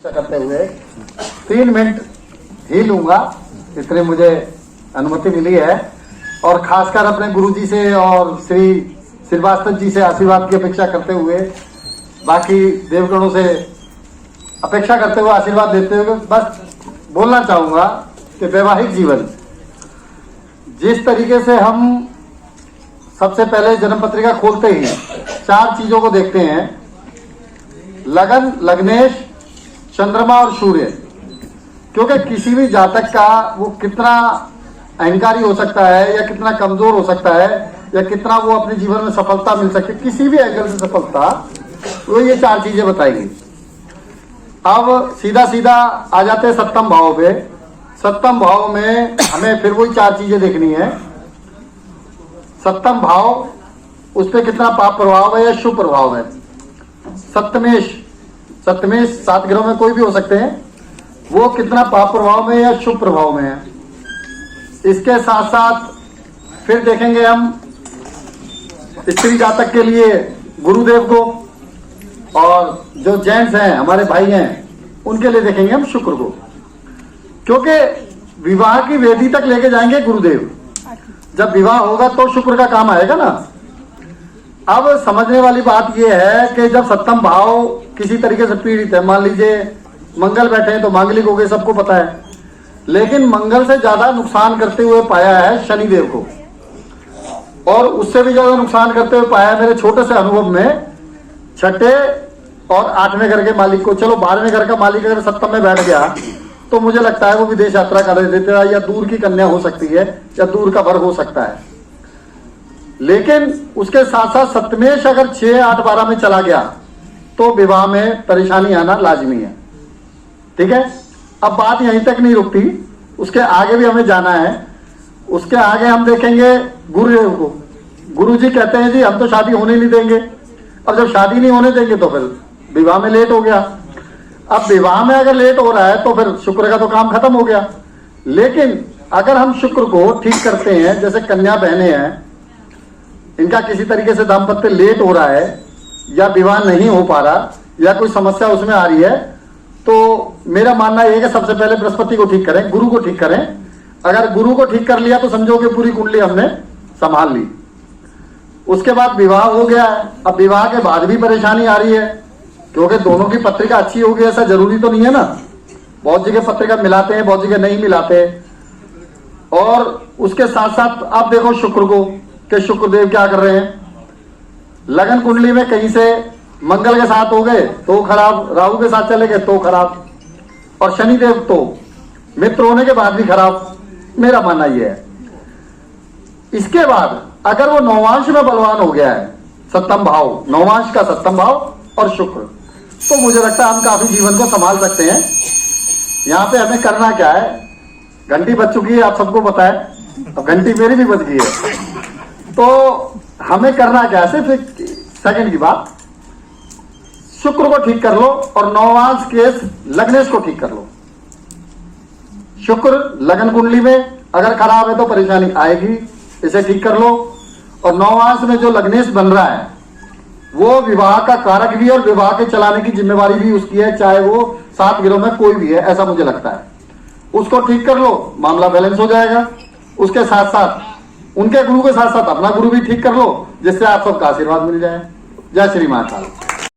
करते हुए 3 मिनट ही लूंगा, इतनी मुझे अनुमति मिली है। और खासकर अपने गुरुजी से और श्री श्रीवास्तव जी से आशीर्वाद की अपेक्षा करते हुए, बाकी देवगणों से अपेक्षा करते हुए, आशीर्वाद देते हुए बस बोलना चाहूंगा कि वैवाहिक जीवन जिस तरीके से हम सबसे पहले जन्म पत्रिका खोलते ही 4 चीजों को देखते हैं, लगन, लग्नेश, चंद्रमा और सूर्य। क्योंकि किसी भी जातक का वो कितना अहंकारी हो सकता है या कितना कमजोर हो सकता है या कितना वो अपने जीवन में सफलता मिल सकती है, किसी भी एंगल से सफलता, तो ये 4 चीजें बताएंगी। अब सीधा सीधा आ जाते हैं 7वें भाव पे। 7वें भाव में हमें फिर वही 4 चीजें देखनी है। 7वें भाव, उस पर कितना पाप प्रभाव है या शुभ प्रभाव है। सप्तमेश 7 ग्रहों में कोई भी हो सकते हैं, वो कितना पाप प्रभाव में या शुभ प्रभाव में है। इसके साथ साथ फिर देखेंगे हम स्त्री जातक के लिए गुरुदेव को, और जो जेंट्स हैं, हमारे भाई हैं, उनके लिए देखेंगे हम शुक्र को। क्योंकि विवाह की वेदी तक लेके जाएंगे गुरुदेव। जब विवाह होगा तो शुक्र का काम आएगा ना। अब समझने वाली बात यह है कि जब 7वां भाव किसी तरीके से पीड़ित है, मान लीजिए मंगल बैठे हैं तो मांगलिक हो गए, सबको पता है, लेकिन मंगल से ज्यादा नुकसान करते हुए पाया है शनिदेव को, और उससे भी ज्यादा नुकसान करते हुए पाया है मेरे छोटे से अनुभव में 6ठे और 8वें घर के मालिक को। चलो 12वें घर का मालिक अगर 7वें में बैठ गया तो मुझे लगता है वो विदेश यात्रा कर देते हैं, या दूर की कन्या हो सकती है या दूर का वर हो सकता है। लेकिन उसके साथ साथ सप्तमेश अगर 6, 8, 12 में चला गया तो विवाह में परेशानी आना लाजमी है। ठीक है, अब बात यहीं तक नहीं रुकती, उसके आगे भी हमें जाना है। उसके आगे हम देखेंगे गुरुदेव को। गुरुजी कहते हैं जी हम तो शादी होने नहीं देंगे। अब जब शादी नहीं होने देंगे तो फिर विवाह में लेट हो गया। अब विवाह में अगर लेट हो रहा है तो फिर शुक्र का तो काम खत्म हो गया। लेकिन अगर हम शुक्र को ठीक करते हैं, जैसे कन्या बहने हैं, इनका किसी तरीके से दाम्पत्य लेट हो रहा है या विवाह नहीं हो पा रहा या कोई समस्या उसमें आ रही है, तो मेरा मानना यह है कि सबसे पहले बृहस्पति को ठीक करें, गुरु को ठीक करें। अगर गुरु को ठीक कर लिया तो समझो कि पूरी कुंडली हमने संभाल ली। उसके बाद विवाह हो गया है। अब विवाह के बाद भी परेशानी आ रही है, क्योंकि दोनों की पत्रिका अच्छी होगी ऐसा जरूरी तो नहीं है ना। बहुत जगह पत्रिका मिलाते हैं, बहुत जगह नहीं मिलाते। और उसके साथ साथ आप देखो शुक्र को कि शुक्रदेव क्या कर रहे हैं। लगन कुंडली में कहीं से मंगल के साथ हो गए तो खराब, राहु के साथ चले गए तो खराब, और शनिदेव तो मित्र होने के बाद भी खराब। मेरा मानना यह है। इसके बाद अगर वो नौवांश में बलवान हो गया है, 7वां भाव, नौवांश का 7वां भाव और शुक्र, तो मुझे लगता है हम काफी जीवन को संभाल सकते हैं। यहां पे हमें करना क्या है, घंटी बज चुकी है, आप सबको पता है, अब घंटी मेरी भी बज गई है, तो हमें करना क्या है, सिर्फ 1 सेकंड की बात, शुक्र को ठीक कर लो और नौवांश के लग्नेश को ठीक कर लो। शुक्र लगन कुंडली में अगर खराब है तो परेशानी आएगी, इसे ठीक कर लो। और नौवांश में जो लग्नेश बन रहा है वो विवाह का कारक भी और विवाह के चलाने की जिम्मेवारी भी उसकी है, चाहे वो 7 ग्रहों में कोई भी है, ऐसा मुझे लगता है। उसको ठीक कर लो, मामला बैलेंस हो जाएगा। उसके साथ साथ उनके गुरु के साथ साथ अपना गुरु भी ठीक कर लो, जिससे आप सबका आशीर्वाद मिल जाए। जय श्री महाकाल।